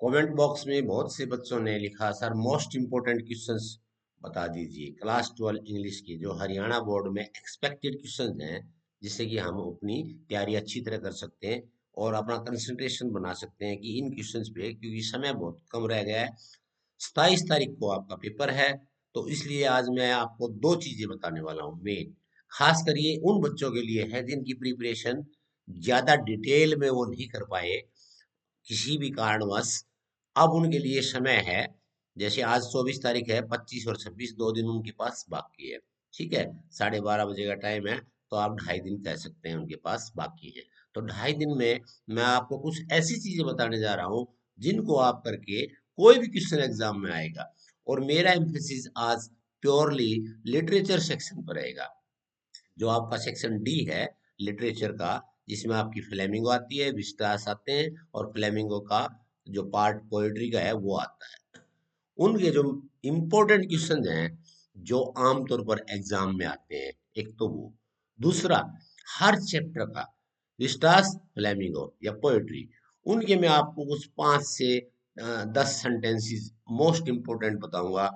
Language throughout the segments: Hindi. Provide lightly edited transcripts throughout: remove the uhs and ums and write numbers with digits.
कमेंट बॉक्स में बहुत से बच्चों ने लिखा सर मोस्ट इम्पोर्टेंट क्वेश्चंस बता दीजिए क्लास 12 इंग्लिश के जो हरियाणा बोर्ड में एक्सपेक्टेड क्वेश्चंस हैं, जिससे कि हम अपनी तैयारी अच्छी तरह कर सकते हैं और अपना कंसंट्रेशन बना सकते हैं कि इन क्वेश्चंस पे, क्योंकि समय बहुत कम रह गया है। 27 तारीख को आपका पेपर है, तो इसलिए आज मैं आपको दो चीजें बताने वाला हूँ मेन। खास कर ये उन बच्चों के लिए है जिनकी प्रिपरेशन ज्यादा डिटेल में वो नहीं कर पाए किसी भी कारणवश। अब उनके लिए समय है, जैसे आज 24 तारीख है, 25 और 26 दो दिन उनके पास बाकी है। ठीक है, 12:30 बजे का टाइम है, तो आप 2.5 दिन कह सकते हैं उनके पास बाकी है। तो 2.5 दिन में मैं आपको कुछ ऐसी चीजें बताने जा रहा हूँ जिनको आप करके कोई भी क्वेश्चन एग्जाम में आएगा। और मेरा एम्फेसिस आज प्योरली लिटरेचर सेक्शन पर रहेगा। जो आपका सेक्शन डी है लिटरेचर का, जिसमें आपकी फ्लेमिंगो आती है, विस्टास आते हैं, और फ्लेमिंगो का जो पार्ट पोएट्री का है वो आता है। उनके जो इम्पोर्टेंट क्वेश्चन हैं जो आमतौर पर एग्जाम में आते हैं, एक तो वो। दूसरा, हर चैप्टर का विस्टास, फ्लेमिंगो या पोएट्री, उनके मैं आपको कुछ 5 से 10 सेंटेंसेस मोस्ट इम्पोर्टेंट बताऊंगा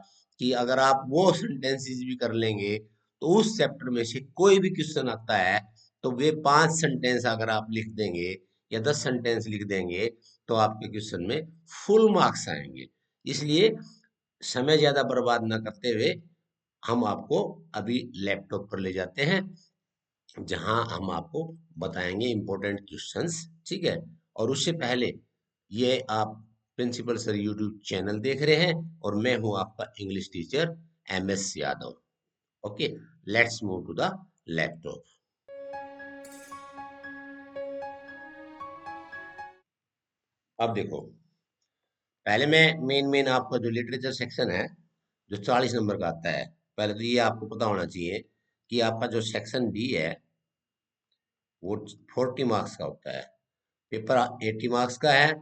कि अगर आप वो सेंटेंसेस भी कर लेंगे तो उस चैप्टर में से कोई भी क्वेश्चन आता है तो वे 5 सेंटेंस अगर आप लिख देंगे या 10 सेंटेंस लिख देंगे तो आपके क्वेश्चन में फुल मार्क्स आएंगे। इसलिए समय ज्यादा बर्बाद ना करते हुए हम आपको अभी लैपटॉप पर ले जाते हैं, जहां हम आपको बताएंगे इंपॉर्टेंट क्वेश्चंस। ठीक है, और उससे पहले ये आप प्रिंसिपल सर यूट्यूब चैनल देख रहे हैं और मैं हूं आपका English teacher MS Yadav. Okay, let's move to the laptop. अब देखो, पहले मैं मेन आपका जो लिटरेचर सेक्शन है जो 40 नंबर का आता है, पहले तो ये आपको पता होना चाहिए कि आपका जो सेक्शन डी है वो 40 मार्क्स का होता है। पेपर 80 मार्क्स का है।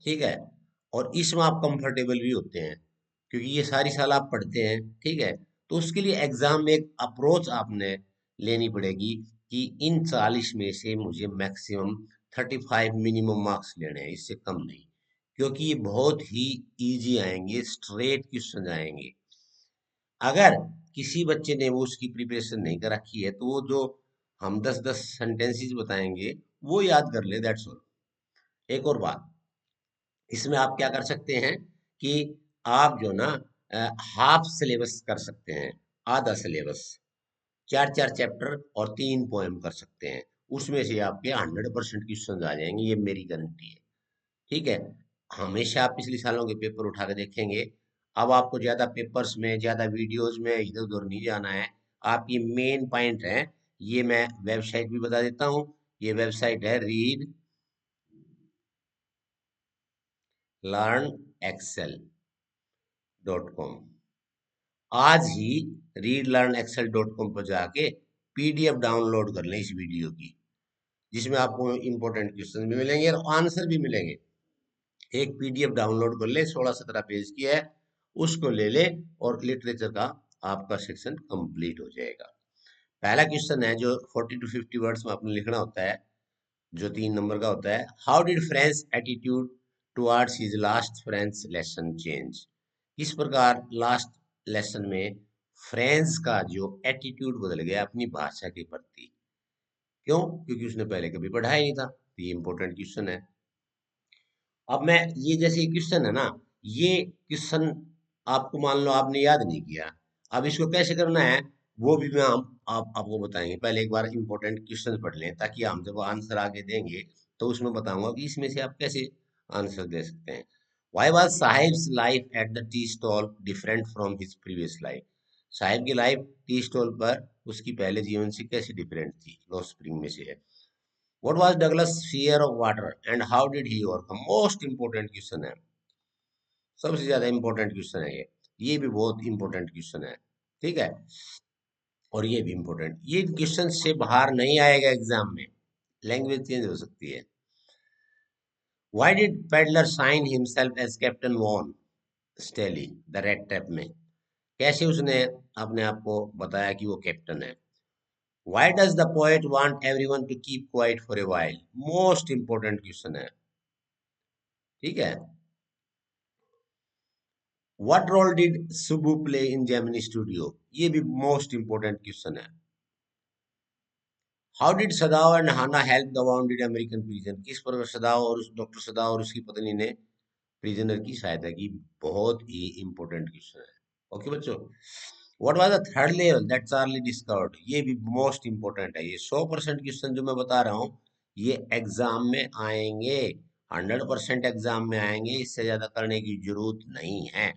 ठीक है, और इसमें आप कंफर्टेबल भी होते हैं क्योंकि ये सारी साल आप पढ़ते हैं। ठीक है, तो उसके लिए एग्जाम में एक अप्रोच आपने लेनी पड़ेगी कि इन 40 में से मुझे मैक्सिमम 35 मिनिमम मार्क्स लेने हैं, इससे कम नहीं। क्योंकि ये बहुत ही इजी आएंगे, स्ट्रेट क्वेश्चन आएंगे। अगर किसी बच्चे ने वो उसकी प्रिपरेशन नहीं कर रखी है तो वो जो हम 10 10 सेंटेंसेस बताएंगे वो याद कर ले, दैट्स ऑल। एक और बात, इसमें आप क्या कर सकते हैं कि आप जो ना हाफ सिलेबस कर सकते हैं, आधा सिलेबस, 4 4 चैप्टर और 3 पोएम कर सकते हैं। उसमें से आपके 100% क्वेश्चन आ जाएंगे, ये मेरी गारंटी है। ठीक है, हमेशा आप पिछले सालों के पेपर उठा के देखेंगे। अब आपको ज्यादा पेपर्स में, ज्यादा वीडियोस में इधर उधर नहीं जाना है। आप ये मेन पॉइंट है, ये मैं वेबसाइट भी बता देता हूँ। ये वेबसाइट है readlearnexcel.com। आज ही readlearnexcel.com पर जाके PDF डाउनलोड कर लें इस वीडियो की, जिसमें आपको इंपॉर्टेंट क्वेश्चन भी मिलेंगे और आंसर भी मिलेंगे। एक PDF डाउनलोड कर ले, 16 17 पेज की है, उसको ले ले और लिटरेचर का आपका सेक्शन कंप्लीट हो जाएगा। पहला क्वेश्चन है जो 40 to 50 वर्ड्स में आपने लिखना होता है, जो 3 नंबर का होता है। How did French attitude towards his last French lesson change? किस प्रकार लास्ट लेसन में फ्रेंच का जो एटीट्यूड बदल गया अपनी भाषा के प्रति? क्यों? क्योंकि उसने पहले कभी पढ़ा ही नहीं था। तो ये इंपॉर्टेंट क्वेश्चन है। अब मैं, ये जैसे क्वेश्चन है ना, ये क्वेश्चन आपको मान लो आपने याद नहीं किया, अब इसको कैसे करना है वो भी मैं हम आपको बताएंगे। पहले एक बार इंपॉर्टेंट क्वेश्चन पढ़ लें ताकि हम जब आंसर आगे देंगे तो उसमें बताऊंगा कि इसमें से आप कैसे आंसर दे सकते हैं। Why was sahibs life at the tea stall different from his previous life? Sahib की लाइफ टी स्टॉल पर उसकी पहले जीवन से कैसे डिफरेंट थी? लो स्प्रिंग में से है। What was Douglas' fear of water and how did he overcome? Most important question है, सबसे ज्यादा इंपॉर्टेंट क्वेश्चन है ये भी बहुत इंपॉर्टेंट क्वेश्चन है। ठीक है, और ये भी इंपॉर्टेंट, ये क्वेश्चन से बाहर नहीं आएगा एग्जाम में, लैंग्वेज चेंज हो सकती है। Why did Peddler sign himself as Captain Von Staley the red tap में? कैसे उसने अपने आप को बताया कि वो कैप्टन है? Why does the poet want everyone to keep quiet for a while? Most important question है। ठीक है। What role did Subbu play in Gemini Studio, ये भी मोस्ट इंपोर्टेंट क्वेश्चन है। How did Sadao and Hana help the wounded American prison, किस प्रकार सदाव और डॉक्टर सदाव और उसकी पत्नी ने प्रिजनर की सहायता की, बहुत ही इंपॉर्टेंट क्वेश्चन है। ओके बच्चों, what was the third level that Charlie discovered, ये भी मोस्ट इंपॉर्टेंट है। ये 100% क्वेश्चन जो मैं बता रहा हूँ ये एग्जाम में आएंगे, 100% एग्जाम में आएंगे, इससे ज्यादा करने की जरूरत नहीं है।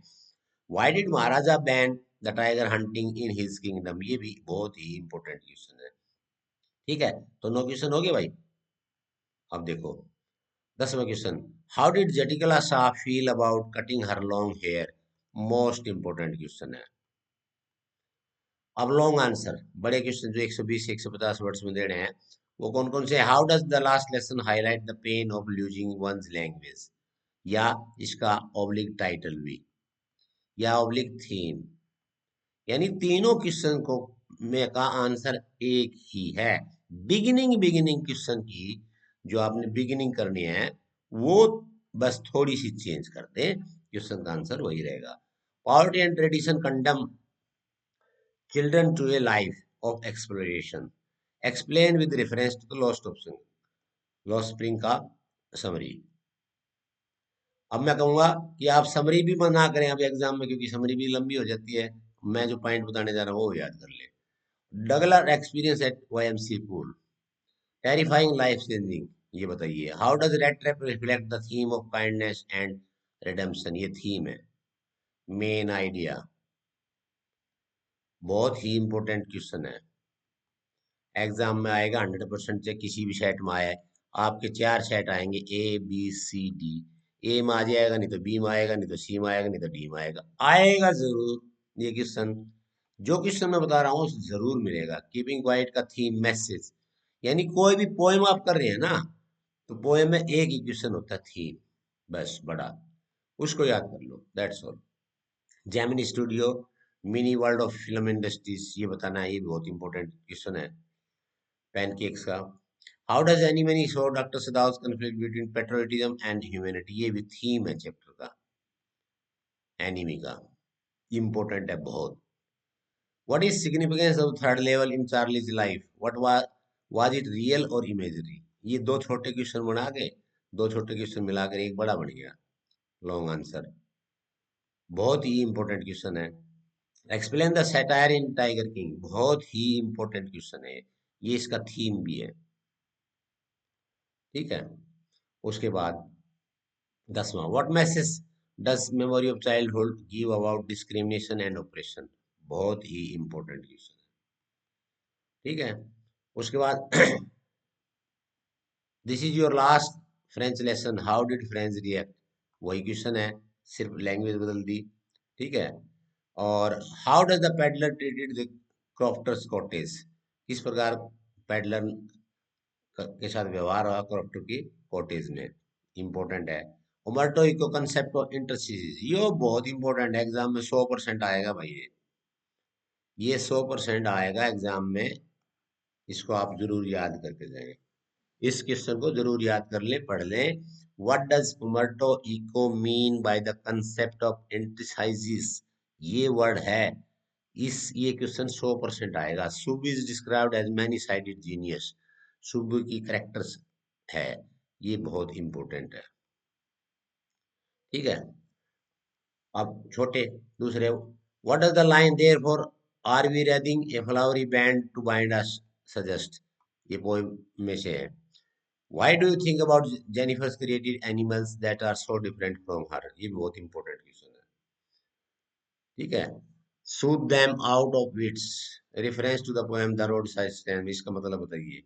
Why did Maharaja ban the tiger hunting in his kingdom, ये भी बहुत ही इंपॉर्टेंट क्वेश्चन है। ठीक है, तो 9 क्वेश्चन हो गए भाई। अब देखो 10वां question, how did Zitkala Sa feel about cutting her long hair, most important question है। अब लॉन्ग आंसर, बड़े क्वेश्चन जो 120 से 150 वर्ड्स में देने हैं, वो कौन कौन से, how does the last lesson highlight the pain of losing one's language, या इसका ऑब्लिक टाइटल भी, या ऑब्लिक थीम, यानी तीनों क्वेश्चन को में का आंसर एक ही है। बिगिनिंग बिगिनिंग क्वेश्चन की जो आपने बिगिनिंग करनी है वो बस थोड़ी सी चेंज कर दे, क्वेश्चन का आंसर वही रहेगा। Poverty and tradition condemn children to a life of exploitation, explain with reference to lost option, lost spring का समरी। अब मैं कहूंगा कि आप समरी भी बना करें अब एग्जाम में, क्योंकि समरी भी लंबी हो जाती है, मैं जो पॉइंट बताने जा रहा हूँ वो याद कर ले। Douglas experience at YMCA pool, terrifying life changing, ये बताइए। How does red trap reflect the theme of kindness and redemption, ये थीम है, मेन आइडिया, बहुत ही इंपॉर्टेंट क्वेश्चन है, एग्जाम में आएगा 100% से, किसी भी सेट में आया है। आपके 4 सेट आएंगे, ए बी सी डी, ए में आ जाएगा, नहीं तो बी में आएगा, नहीं तो सी में आएगा, नहीं तो डी में आएगा, आएगा जरूर ये क्वेश्चन। जो क्वेश्चन मैं बता रहा हूँ जरूर मिलेगा। कीपिंग क्वाइट का थीम मैसेज, यानी कोई भी पोएम आप कर रहे हैं ना, तो पोएम में एक ही क्वेश्चन होता है थीम, बस बड़ा, उसको याद कर लो, that's all. Gemini studio mini world of film industries, ये बताना है, ये बहुत इंपॉर्टेंट क्वेश्चन है। पैनकेक्स का, how does enemy show doctor Sadao's conflict between patriotism and humanity, ये भी थीम है चैप्टर का, एनिमी का, इंपॉर्टेंट है बहुत। What is significance of third level in Charlie's life, what was it real और इमेजिनरी, ये दो छोटे क्वेश्चन बना के, दो छोटे क्वेश्चन मिलाकर एक बड़ा बन गया लॉन्ग आंसर, बहुत ही इंपॉर्टेंट क्वेश्चन है। Explain the satire in tiger king, बहुत ही इंपॉर्टेंट क्वेश्चन है, ये इसका थीम भी है। ठीक है, उसके बाद 10वां, what message does memory of childhood give about discrimination and operation, बहुत ही इंपॉर्टेंट क्वेश्चन है। ठीक है, उसके बाद this is your last French lesson, how did French react, वही क्वेश्चन है, सिर्फ लैंग्वेज बदल दी। ठीक है, और how does the peddler treated the crofters cottage, किस प्रकार पेडलर के साथ व्यवहार हुआ क्रॉफ्टर की कॉटेज में, इंपॉर्टेंट है। उमर्टो इको कंसेप्ट ऑफ इंटरस्टिस, ये बहुत इंपॉर्टेंट है, एग्जाम में 100% आएगा भाई, ये 100% आएगा एग्जाम में, इसको आप जरूर याद करके जाएं, इस क्वेश्चन को जरूर याद कर ले, पढ़ लें। What does Umberto Eco mean by the concept of interstices, ये वर्ड है, इस ये क्वेश्चन 100% आएगा। शुभ is described as many sided genius, शुभ की करेक्टर्स है, ये बहुत इंपॉर्टेंट है। ठीक है, अब छोटे दूसरे, what does the line there for are we reading a flowery band to bind us suggest, ये पोएम में से है। Why do you think about Jennifer's created animals that are so different from her, ये भी बहुत इंपॉर्टेंट क्वेश्चन है। ठीक है, sued them out of wits, reference to the poem the road side stand, इसका मतलब बताइए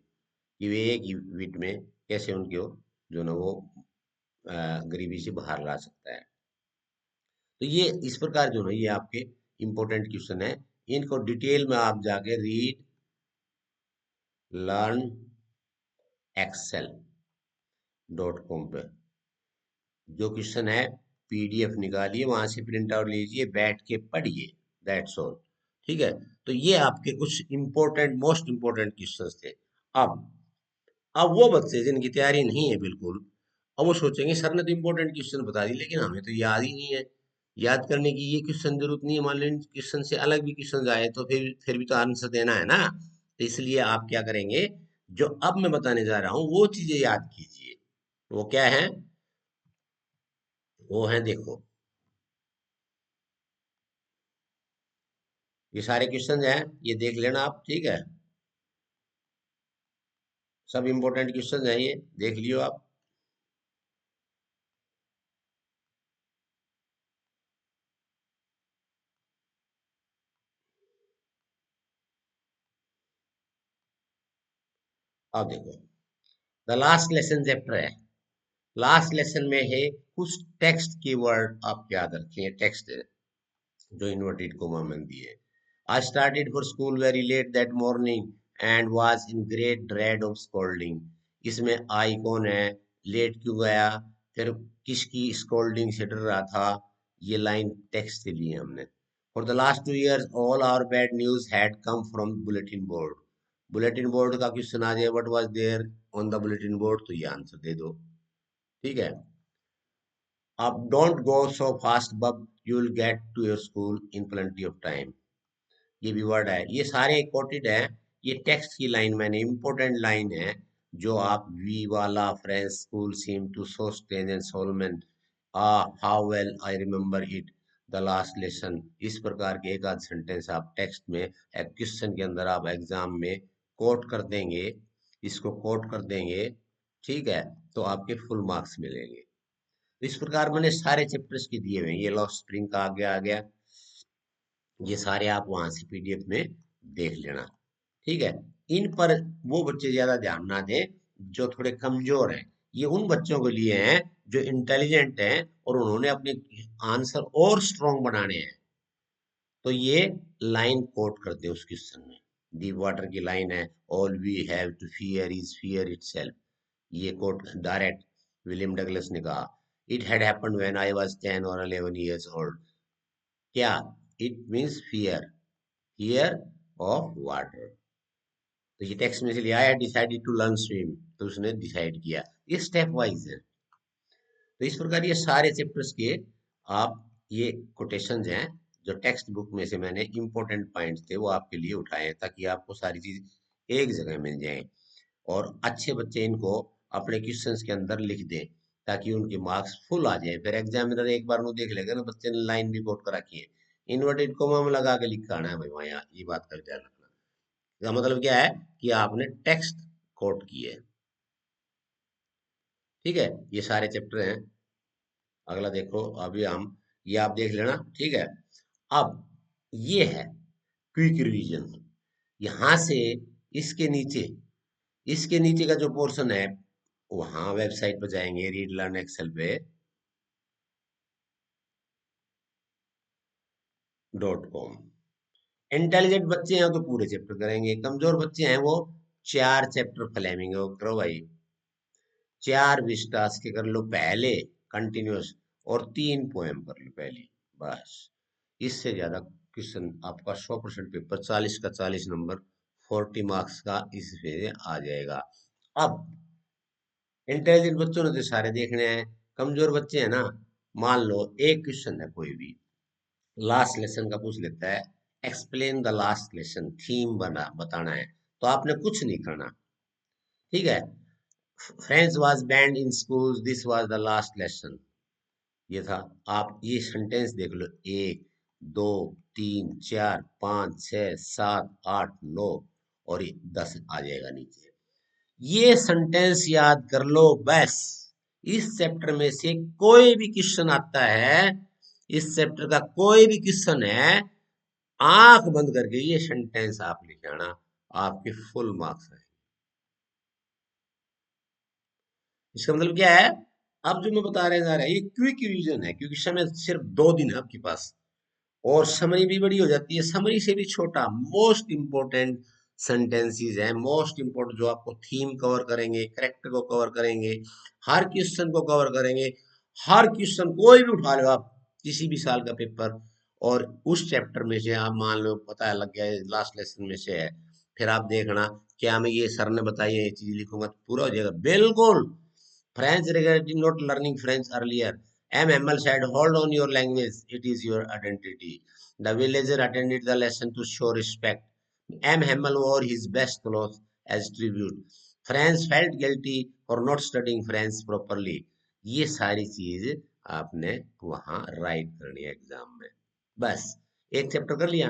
कि वे एक ही विट में कैसे उनको जो ना वो गरीबी से बाहर ला सकता है। तो ये इस प्रकार जो है ये आपके इंपॉर्टेंट क्वेश्चन है, इनको डिटेल में आप जाके रीड लर्न एक्सेल.com पे जो क्वेश्चन है पीडीएफ निकालिए, वहां से प्रिंट आउट लीजिए, बैठ के पढ़िए, दैट्स ऑल। ठीक है, तो ये आपके कुछ इंपॉर्टेंट मोस्ट इंपॉर्टेंट क्वेश्चंस थे। अब अब वो बच्चे जिनकी तैयारी नहीं है बिल्कुल, अब वो सोचेंगे सर ने तो इम्पोर्टेंट क्वेश्चन बता दी लेकिन हमें तो याद ही नहीं है। याद करने की ये क्वेश्चन जरूरत नहीं है, मान लो इन क्वेश्चन से अलग भी क्वेश्चन आए तो फिर भी तो आंसर देना है ना। तो इसलिए आप क्या करेंगे, जो अब मैं बताने जा रहा हूँ वो चीजें याद कीजिए। वो क्या है, वो है देखो, ये सारे क्वेश्चन हैं, ये देख लेना आप, ठीक है। सब इम्पोर्टेंट क्वेश्चन हैं, ये देख लियो आप। अब देखो, द लास्ट लेसन चैप्टर है। लास्ट लेसन में है कुछ टेक्स्ट की वर्ड आप याद रखिए, टेक्स्ट जो इन्वर्टेड कोमा में दिए। I started for school very let that morning and was in great dread of scolding. इसमें आई कौन है, लेट क्यों गया, फिर किसकी स्कोल्डिंग से डर रहा था, ये लाइन टेक्स्ट से ली है हमने। For the last 2 years all our bad news had come from bulletin board. Bulletin board का क्वेश्चन आ जाए, what was there on the bulletin board, तो ये आंसर दे दो, ठीक है। अब don't go so fast bub, you will get to your school in plenty of time. ये भी वर्ड है, ये सारे कोटेड है। ये टेक्स्ट की लाइन मैंने इंपॉर्टेंट लाइन है, जो आप वी वाला French school seem to so strange and solemn, ah how well I remember it, the last lesson. इस प्रकार के एक आध सेंटेंस आप टेक्स्ट में एक क्वेश्चन के अंदर आप एग्जाम में कोट कर देंगे, इसको कोट कर देंगे, ठीक है, तो आपके फुल मार्क्स मिलेंगे। तो इस प्रकार मैंने सारे चैप्टर्स के दिए हुए हैं, ये लॉ स्प्रिंग का आ गया, ये सारे आप वहां से पीडीएफ में देख लेना, ठीक है। इन पर वो बच्चे ज्यादा ध्यान ना दें जो थोड़े कमजोर हैं, ये उन बच्चों के लिए हैं जो इंटेलिजेंट हैं और उन्होंने अपने आंसर और स्ट्रॉन्ग बनाने हैं। तो ये लाइन कोट करते हैं उस क्वेश्चन में, डीप वाटर की लाइन है, all we have to fear is fear itself. ये कोट डायरेक्ट विलियम डगलस ने कहा। It had happened when I was 10 और 11 इयर्स ओल्ड। क्या, it means fear, fear of water. तो ये टेक्स्ट में से लिया है, डिसाइडेड टू लर्न स्विम, तो उसने डिसाइड किया। ये स्टेप वाइज है। तो इस प्रकार ये सारे चैप्टर्स के आप ये कोटेशंस हैं जो टेक्स्ट बुक में से मैंने इंपॉर्टेंट पॉइंट्स थे वो आपके लिए उठाए हैं, ताकि आपको सारी चीज एक जगह मिल जाए। और अच्छे बच्चे इनको अपने क्वेश्चंस के अंदर लिख दें, ताकि उनके मार्क्स फुल आ जाए। फिर एग्जामिनर एक बार वो देख लेगा ना, बच्चे ने लाइन भी कोट कर रखी है, इन्वर्टेड कोमा में लगा के लिखा आना है भाई वहाँ, यहाँ ये बात का ध्यान रखना। इसका मतलब क्या है कि आपने टेक्स्ट कोट किए, ठीक है। ये सारे चैप्टर हैं। अगला देखो, अभी हम ये आप देख लेना, ठीक है। अब ये है क्विक रिवीजन। यहां से इसके नीचे, इसके नीचे का जो पोर्शन है, वहां वेबसाइट पर जाएंगे, रीड लर्न एक्सेल पे .com। इंटेलिजेंट बच्चे हैं तो पूरे चैप्टर करेंगे, कमजोर बच्चे हैं वो 4 चैप्टर फ्लेमिंग वो करो भाई, 4 विस्टास के कर लो पहले कंटिन्यूस, और 3 पोएम कर लो पहली, बस। इससे ज्यादा क्वेश्चन आपका 100% पेपर 40 का 40 नंबर, 40 मार्क्स का इससे आ जाएगा। अब इंटेलिजेंट बच्चों ने तो सारे देखने हैं, कमजोर बच्चे हैं ना, मान लो एक क्वेश्चन है कोई भी लास्ट लेसन का पूछ लेता है, explain the last lesson, theme बना बताना है, तो आपने कुछ नहीं करना, ठीक है। French was band in school, this was the last lesson, ये था। आप ये सेंटेंस देख लो, 1 2 3 4 5 6 7 8 9, और ये 10 आ जाएगा नीचे। ये सेंटेंस याद कर लो बस। इस चैप्टर में से कोई भी क्वेश्चन आता है, इस चैप्टर का कोई भी क्वेश्चन है, आंख बंद करके ये सेंटेंस आप लिख आना, आपके फुल मार्क्स आए। इसका मतलब क्या है, अब जो मैं बता रहे जा रहा है ये क्विक रिवीजन है, क्योंकि समय सिर्फ 2 दिन है आपके पास, और समरी भी बड़ी हो जाती है, समरी से भी छोटा। मोस्ट इंपोर्टेंट सेंटेंसेस है, मोस्ट इंपोर्टेंट जो आपको थीम कवर करेंगे, करेक्टर को कवर करेंगे, हर क्वेश्चन को कवर करेंगे। हर क्वेश्चन कोई भी उठा लो आप, किसी भी साल का पेपर, और उस चैप्टर में से आप मान लो पता लग गया लास्ट लेसन में से है, फिर आप देखना क्या मैं ये सर ने बताई है ये चीज लिखूंगा तो पूरा हो जाएगा बिल्कुल। French regretting not learning French earlier. M. Hamel said, hold on your language, it is your identity. The villager attended the lesson to show respect. M. Hamel wore his best clothes as tribute. France felt guilty for not studying French properly. ये सारी चीज आपने वहां राइट करनी है एग्जाम में. बस एक चैप्टर कर लिया.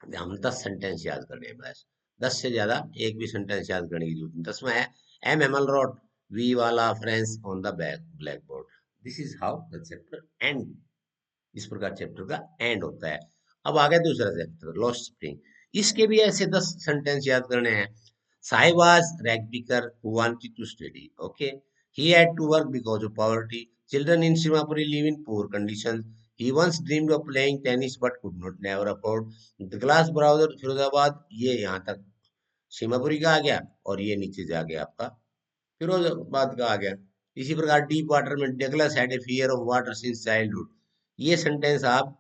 हम 10 सेंटेंस याद करने हैं बस. 10 से ज्यादा एक भी सेंटेंस याद करने की जरूरत नहीं. 10वां है एम एमल रोट वी वाला friends on the black board. This is how the chapter and. इस प्रकार चैप्टर का एंड होता है. अब आ गया दूसरा चैप्टर लॉस्ट स्प्रिंग. इसके भी ऐसे 10 सेंटेंस याद करने हैं. Sai was ragpicker who wanted to study. Okay, he had to work because of poverty. Children in Simapuri live in poor conditions. He once dreamed of playing tennis but could not never afford. The glass browser Firozabad. ये यहाँ तक सीमापुरी का आ गया और ये नीचे जा गया आपका फिरोजाबाद का आ गया. इसी प्रकार डीप वाटर में Douglas had a fear of water since childhood. ये सेंटेंस आप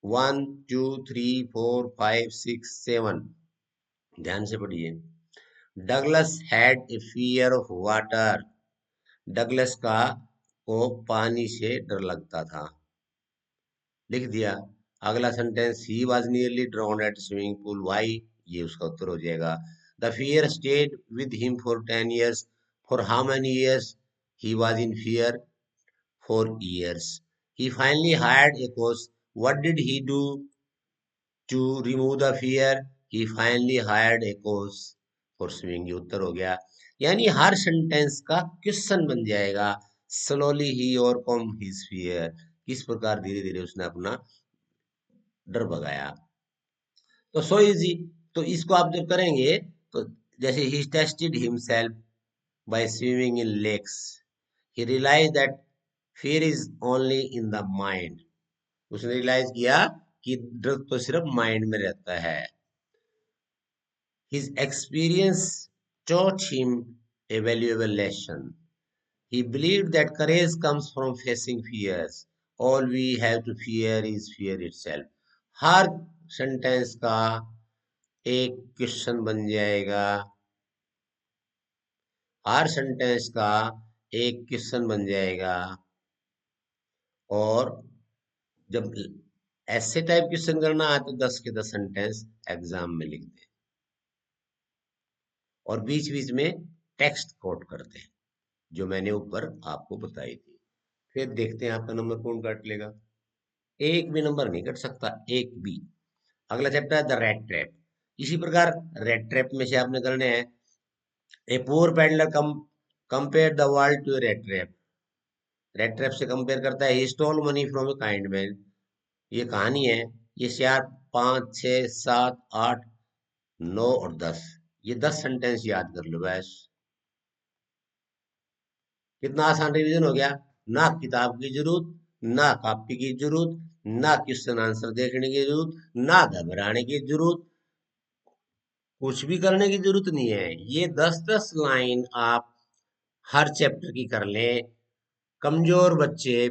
1 2 3 4 5 6 7 ध्यान से पढ़िए. Douglas had a fear of water. Douglas का को पानी से डर लगता था. लिख दिया. अगला sentence he was nearly drowned at swimming pool. Why, ये उसका उत्तर हो जाएगा. The fear stayed with him for 10 years. For how many years? He was in fear for years. He finally hired a coach. What did he do to remove the fear? He finally hired a coach for swimming. ये उत्तर हो गया. यानी हर सेंटेंस का क्वेश्चन बन जाएगा. स्लोली ही ओवरकम हिज फियर. किस प्रकार धीरे धीरे उसने अपना डर भगाया. तो सो इजी. तो इसको आप जब करेंगे तो जैसे ही tested himself by swimming in lakes. He realise that fear is only in the mind. उसने रियलाइज किया कि डर तो सिर्फ माइंड में रहता है. His experience taught him a valuable lesson. He believed that courage comes from facing fears. All we have to fear is fear itself. Her sentence का एक क्वेश्चन बन जाएगा. हर सेंटेंस का एक क्वेश्चन बन जाएगा. और जब ऐसे टाइप क्वेश्चन करना है तो 10 के 10 सेंटेंस एग्जाम में लिख दें और बीच बीच में टेक्स्ट कोट करते हैं जो मैंने ऊपर आपको बताई थी. फिर देखते हैं आपका नंबर कौन काट लेगा. एक भी नंबर नहीं कट सकता, एक भी. अगला चैप्टर है द रेड ट्रैप. इसी प्रकार रेड ट्रैप में से आपने करने हैं. A poor peddler compare the world to rat trap. Rat trap से कंपेयर करता है he stole money from a kind man. ये कहानी है. ये 4 5 6 7 8 9 और 10. ये 10 सेंटेंस याद कर लो बस. कितना आसान रिवीजन हो गया. ना किताब की जरूरत, ना कॉपी की जरूरत, ना क्वेश्चन आंसर देखने की जरूरत, ना घबराने की जरूरत. कुछ भी करने की जरूरत नहीं है. ये 10-10 लाइन आप हर चैप्टर की कर लें. कमजोर बच्चे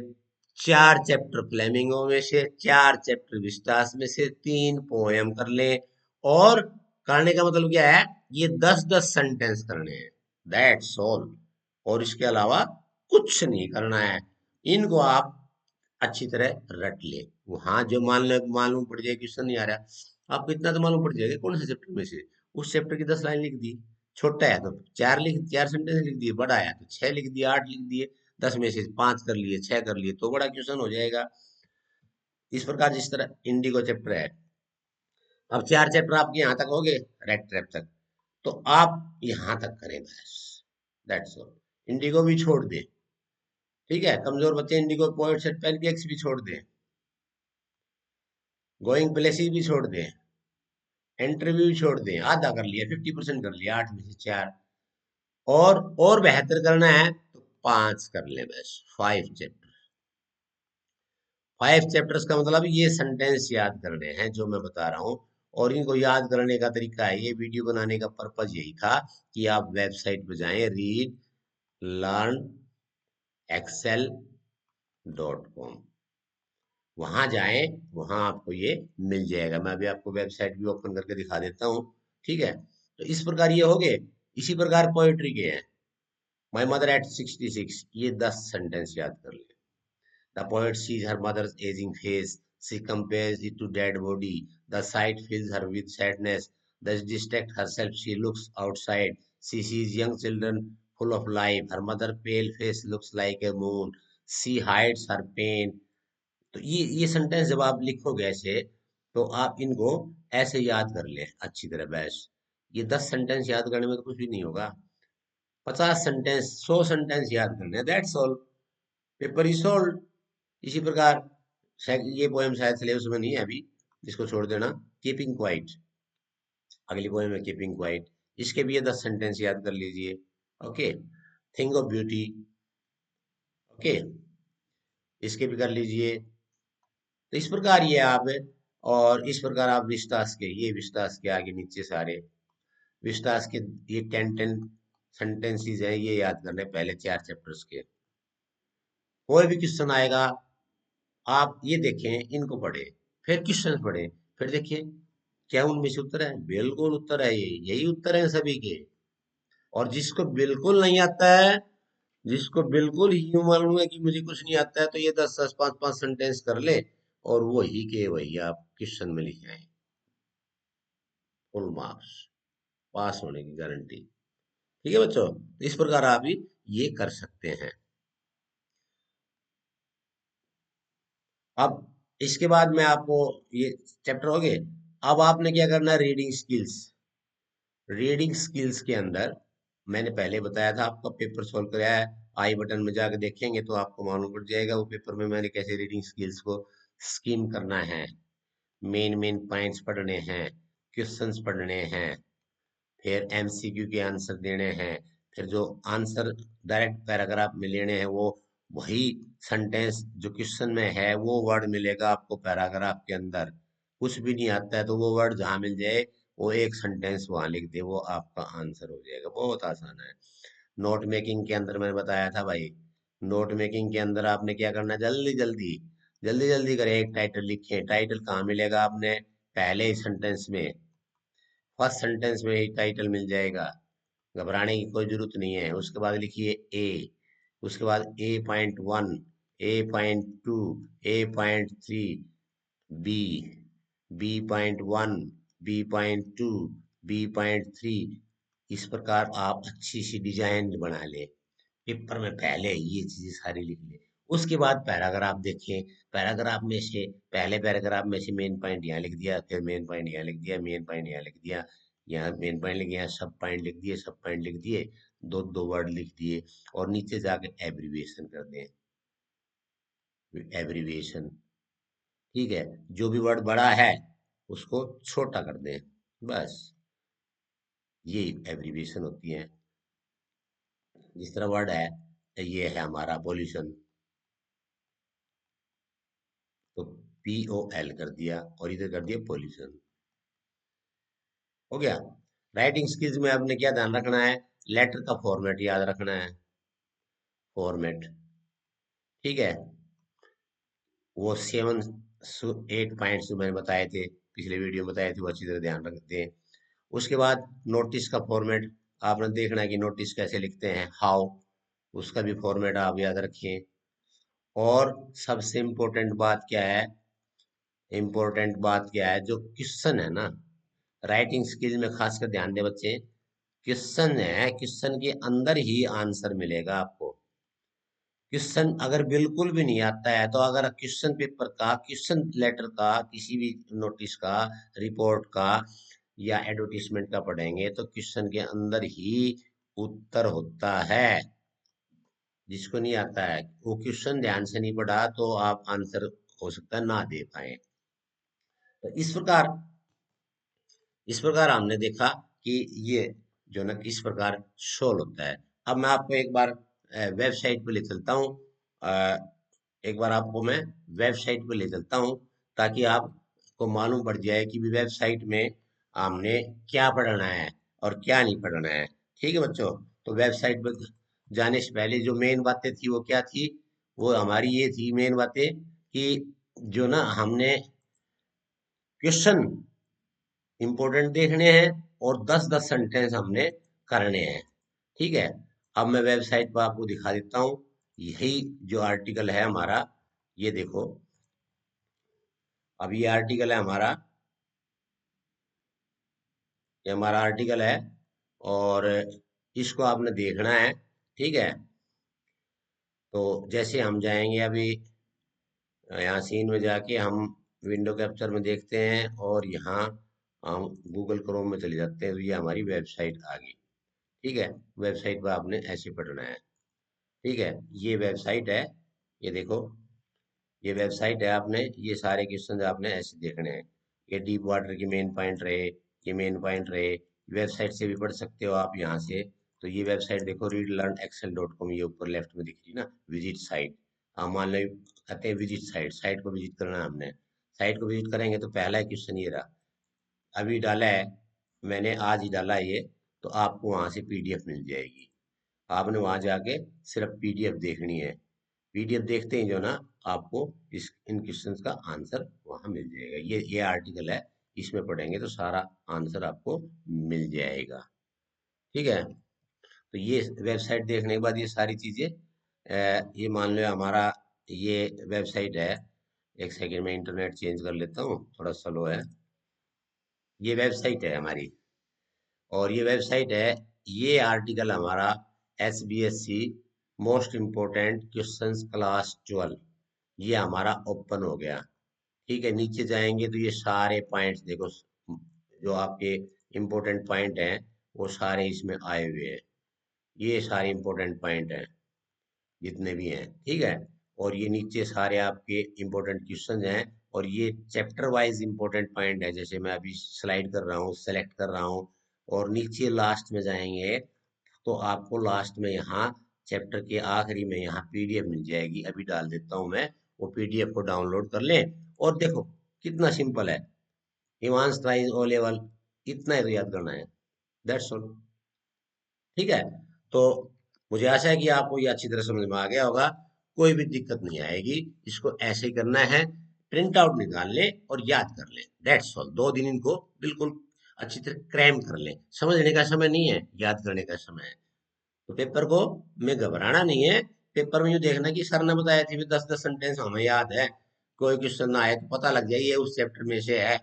4 चैप्टर फ्लेमिंगो में से, 4 चैप्टर विस्तास में से, 3 पोएम कर लें. और करने का मतलब क्या है, ये 10-10 सेंटेंस करने हैं. That's all. और इसके अलावा कुछ नहीं करना है. इनको आप अच्छी तरह रट ले. वहां जो मालूम पड़ जाए क्वेश्चन नहीं आ रहा आपको, इतना तो मालूम पड़ जाएगा कौन से चैप्टर में से. उस चैप्टर की 10 लाइन लिख दी. छोटा है तो 4 सेंटेंस लिख दिए. बड़ा है तो 6 लिख दिए, 8 लिख दिए. 10 में से 5 कर लिए, 6 कर लिए तो बड़ा क्वेश्चन हो जाएगा. इस प्रकार जिस तरह इंडिगो चैप्टर है. अब 4 चैप्टर आपके यहाँ तक हो गए रेड ट्रैप तक. तो आप यहाँ तक करें बस. That's all. इंडिगो भी छोड़ दें. ठीक है, कमजोर बच्चे इंडिगो पॉइंट सेट पेन के एक्स भी छोड़ दें. गोइंग प्लेसेस भी छोड़ दें. इंटरव्यू भी छोड़ दें. आधा कर लिया, 50% कर लिया, 8 में से 4. और बेहतर करना है तो 5 कर ले बस. 5 चैप्टर. 5 चैप्टर्स का मतलब ये सेंटेंस याद करने हैं जो मैं बता रहा हूँ. और इनको याद करने का तरीका है, ये वीडियो बनाने का पर्पज यही था कि आप वेबसाइट पे जाएं रीड लर्न excel.com. वहां जाएं, वहां आपको ये मिल जाएगा. मैं अभी आपको वेबसाइट भी ओपन करके दिखा देता हूँ. ठीक है, तो इस प्रकार ये हो गए. इसी प्रकार पोएट्री के हैं. माई मदर एट 66, ये 10 सेंटेंस याद कर ले। The poet sees her mother's aging face. She compares it to dead body. The sight fills her with sadness. Thus distract herself, she looks outside. She sees young children full of life. Her mother pale face looks like a moon. She hides her pain. तो ये सेंटेंस जब आप लिखोगे ऐसे, तो आप इनको ऐसे याद कर लें अच्छी तरह बस। ये 10 सेंटेंस याद करने में तो कुछ भी नहीं होगा। 50 सेंटेंस, 100 सेंटेंस याद करने, that's all, paper is solve. इसी प्रकार शायद ये पोएम शायद सिलेबस में नहीं है अभी, इसको छोड़ देना। कीपिंग क्वाइट, अगली पोएम है कीपिंग क्वाइट, इसके भी ये 10 सेंटेंस याद कर लीजिए। Okay, thing of beauty, okay, इसके भी कर लीजिए। तो इस प्रकार ये आप, और इस प्रकार आप विस्तास के, ये विस्तास के आगे नीचे सारे विस्तास के ये 10 सेंटेंसेस हैं, ये याद करने पहले 4 चैप्टर्स के। कोई भी क्वेश्चन आएगा, आप ये देखें, इनको पढ़े, फिर क्वेश्चन पढ़े, फिर देखिए क्या उनमें से उत्तर है। बिल्कुल उत्तर है, ये यही उत्तर है सभी के। और जिसको बिल्कुल नहीं आता है, जिसको बिल्कुल ही यूं मालूम है कि मुझे कुछ नहीं आता है, तो ये 10-10, 5-5 सेंटेंस कर ले और वही के वही आप क्वेश्चन में लिख आए, फुल मार्क्स, पास होने की गारंटी। ठीक है बच्चों, इस प्रकार आप भी ये कर सकते हैं। अब इसके बाद में आपको ये चैप्टर हो गए। अब आपने क्या करना है, रीडिंग स्किल्स। रीडिंग स्किल्स के अंदर मैंने पहले बताया था, आपका पेपर सॉल्व कराया है, आई बटन में जाकर देखेंगे तो आपको मालूम पड़ जाएगा वो पेपर में मैंने कैसे रीडिंग स्किल्स को स्कीम करना है। मेन मेन पॉइंट्स पढ़ने हैं, क्वेश्चंस पढ़ने हैं, फिर एमसीक्यू के आंसर देने हैं, फिर जो आंसर डायरेक्ट पैराग्राफ में लेने हैं, वो वही सेंटेंस जो क्वेश्चन में है वो वर्ड मिलेगा आपको पैराग्राफ के अंदर। कुछ भी नहीं आता है तो वो वर्ड जहाँ मिल जाए वो एक सेंटेंस वहां लिख दे, वो आपका आंसर हो जाएगा। बहुत आसान है। नोट मेकिंग के अंदर मैंने बताया था भाई, नोट मेकिंग के अंदर आपने क्या करना है, जल्दी जल्दी जल्दी जल्दी करें, एक टाइटल लिखें। टाइटल कहाँ मिलेगा आपने, पहले ही सेंटेंस में, फर्स्ट सेंटेंस में ही टाइटल मिल जाएगा, घबराने की कोई जरूरत नहीं है। उसके बाद लिखिए ए, उसके बाद A.1, A.2, A.3, B, B.1, B.2, B.3। इस प्रकार आप अच्छी सी डिजाइन बना ले, पेपर में पहले ये चीजें सारी लिख ले। उसके बाद पैराग्राफ देखें, पैराग्राफ में से पहले पैराग्राफ में से मेन पॉइंट यहाँ लिख दिया, फिर मेन पॉइंट यहाँ लिख दिया, मेन पॉइंट यहाँ लिख दिया, यहाँ मेन पॉइंट लिख दिया, सब पॉइंट लिख दिए, सब पॉइंट लिख दिए, दो दो वर्ड लिख दिए, और नीचे जाके एब्रीविएशन कर दें, एब्रीविएशन। ठीक है, जो भी वर्ड बड़ा है उसको छोटा कर दें, बस ये एब्रीविएशन होती है। जिस तरह वर्ड है, ये है हमारा पॉल्यूशन, तो POL कर दिया और इधर कर दिया पॉल्यूशन, हो गया। राइटिंग स्किल्स में आपने क्या ध्यान रखना है, लेटर का फॉर्मेट याद रखना है, फॉर्मेट। ठीक है, वो 7 8 पॉइंट्स जो मैंने बताए थे, पिछले वीडियो में बताए थे, वो अच्छी तरह ध्यान रखते हैं। उसके बाद नोटिस का फॉर्मेट आपने देखना है कि नोटिस कैसे लिखते हैं, हाउ, उसका भी फॉर्मेट आप याद रखें। और सबसे इम्पोर्टेंट बात क्या है, जो क्वेश्चन है ना, राइटिंग स्किल में खासकर ध्यान दें बच्चे, क्वेश्चन है, क्वेश्चन के अंदर ही आंसर मिलेगा आपको। क्वेश्चन अगर बिल्कुल भी नहीं आता है, तो अगर क्वेश्चन पेपर का, क्वेश्चन लेटर का, किसी भी नोटिस का, रिपोर्ट का या एडवर्टीजमेंट का पढ़ेंगे, तो क्वेश्चन के अंदर ही उत्तर होता है। जिसको नहीं आता है वो क्वेश्चन ध्यान से नहीं पढ़ा, तो आप आंसर हो सकता है ना दे पाए। तो इस प्रकार हमने देखा कि ये जो ना किस प्रकार सोल्व होता है। अब मैं आपको एक बार वेबसाइट पे ले चलता हूँ, एक बार आपको मैं वेबसाइट पे ले चलता हूँ, ताकि आपको मालूम पड़ जाए कि भी वेबसाइट में हमने क्या पढ़ना है और क्या नहीं पढ़ना है। ठीक है बच्चों, तो वेबसाइट पर जाने से पहले जो मेन बातें थी वो क्या थी, वो हमारी ये थी मेन बातें कि जो ना हमने क्वेश्चन इंपॉर्टेंट देखने हैं और 10-10 सेंटेंस हमने करने हैं। ठीक है, अब मैं वेबसाइट पर आपको दिखा देता हूँ। यही जो आर्टिकल है हमारा, ये देखो। अब ये आर्टिकल है हमारा, ये हमारा आर्टिकल है, और इसको आपने देखना है। ठीक है। तो जैसे हम जाएंगे अभी यहाँ सीन में जाके, हम विंडो कैप्चर में देखते हैं, और यहाँ हम गूगल क्रोम में चले जाते हैं, तो ये हमारी वेबसाइट आ गई। ठीक है। वेबसाइट पर आपने ऐसे पढ़ना है। ठीक है। ये वेबसाइट है, ये देखो। ये वेबसाइट है, आपने ये सारे क्वेश्चन आपने ऐसे देखने हैं। ये डीप वाटर की मेन पॉइंट रहे, ये मेन पॉइंट रहे। वेबसाइट से भी पढ़ सकते हो आप यहाँ से। तो ये वेबसाइट देखो, readlearnexcel.com, ये ऊपर लेफ्ट में दिख रही ना, विजिट साइट। हम मान लो कहते हैं विजिट साइट, साइट को विजिट करना है हमने। साइट को विजिट करेंगे तो पहला क्वेश्चन ये रहा, अभी डाला है मैंने, आज ही डाला है ये। तो आपको वहां से पीडीएफ मिल जाएगी। आपने वहां जाके सिर्फ पीडीएफ देखनी है। पीडीएफ देखते ही जो ना, आपको इस इन क्वेश्चंस का आंसर वहां मिल जाएगा। ये आर्टिकल है, इसमें पढ़ेंगे तो सारा आंसर आपको मिल जाएगा। ठीक है। तो ये वेबसाइट देखने के बाद ये सारी चीजें, ये मान लो हमारा ये वेबसाइट है। एक सेकंड में इंटरनेट चेंज कर लेता हूँ, थोड़ा स्लो है। ये वेबसाइट है हमारी, और ये वेबसाइट है। ये आर्टिकल हमारा S B S C most important questions class 12, ये हमारा ओपन हो गया। ठीक है। नीचे जाएंगे तो ये सारे पॉइंट्स देखो, जो आपके इम्पोर्टेंट पॉइंट हैं वो सारे इसमें आए हुए हैं। ये सारे इम्पोर्टेंट पॉइंट हैं जितने भी हैं। ठीक है। और ये नीचे सारे आपके इम्पोर्टेंट क्वेश्चन हैं, और ये चैप्टर वाइज इम्पोर्टेंट पॉइंट है। जैसे मैं अभी स्लाइड कर रहा हूँ, सेलेक्ट कर रहा हूँ, और नीचे लास्ट में जाएंगे तो आपको लास्ट में यहाँ चैप्टर के आखिरी में यहाँ पीडीएफ मिल जाएगी। अभी डाल देता हूँ मैं, वो पीडीएफ को डाउनलोड कर लें। और देखो कितना सिंपल है, हिमांश प्राइज ओ लेवल, इतना ही तो याद करना है। That's all. ठीक है। तो मुझे आशा है कि आपको ये अच्छी तरह समझ में आ गया होगा। कोई भी दिक्कत नहीं आएगी। इसको ऐसे ही करना है, प्रिंट आउट निकाल लें और याद कर लें। That's all. 2 दिन इनको बिल्कुल अच्छी तरह क्रैम कर लें। समझने का समय नहीं है, याद करने का समय है। तो पेपर को में घबराना नहीं है। पेपर में यूँ देखना कि सर ने बताया थी, 10-10 सेंटेंस हमें याद है। कोई क्वेश्चन ना आए तो पता लग जाए ये उस चैप्टर में से है,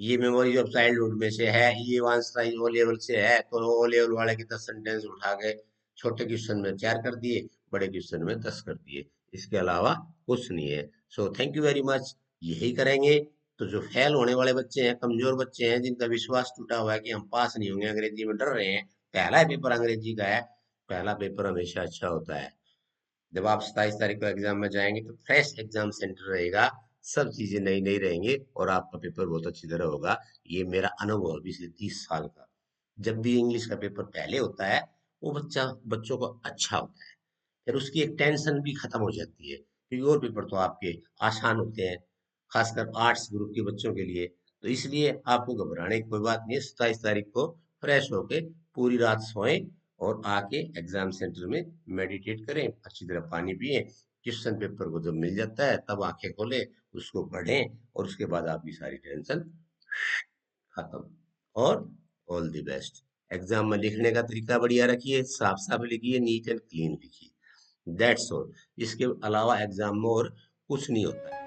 ये मेमोरी ऑफ चाइल्डहुड में से है, ये वांस साइज ओ लेवल से है। तो ओ लेवल वाले के 10 सेंटेंस उठा के छोटे क्वेश्चन में 4 कर दिए, बड़े क्वेश्चन में 10 कर दिए। इसके अलावा कुछ नहीं है। So thank you very much. यही करेंगे तो जो फेल होने वाले बच्चे हैं, कमजोर बच्चे हैं, जिनका विश्वास टूटा हुआ है कि हम पास नहीं होंगे, अंग्रेजी में डर रहे हैं, पहला पेपर अंग्रेजी का है। पहला पेपर हमेशा अच्छा होता है। जब आप 27 तारीख को एग्जाम में जाएंगे तो फ्रेश एग्जाम सेंटर रहेगा, सब चीजें नई नई रहेंगी, और आपका पेपर बहुत अच्छी तरह होगा। ये मेरा अनुभव है पिछले 30 साल का। जब भी इंग्लिश का पेपर पहले होता है, वो बच्चों को अच्छा होता है। फिर उसकी एक टेंशन भी खत्म हो जाती है, क्योंकि और पेपर तो आपके आसान होते हैं, खासकर आर्ट्स ग्रुप के बच्चों के लिए। तो इसलिए आपको घबराने की कोई बात नहीं है। 27 तारीख को फ्रेश होके पूरी रात सोएं, और आके एग्जाम सेंटर में मेडिटेट करें, अच्छी तरह पानी पिए। क्वेश्चन पेपर को जब मिल जाता है तब आंखें खोलें, उसको पढ़ें, और उसके बाद आपकी सारी टेंशन खत्म। और ऑल द बेस्ट। एग्जाम में लिखने का तरीका बढ़िया रखिए, साफ साफ लिखिए, नीट एंड क्लीन लिखिए। That's all. इसके अलावा एग्जाम में और कुछ नहीं होता है।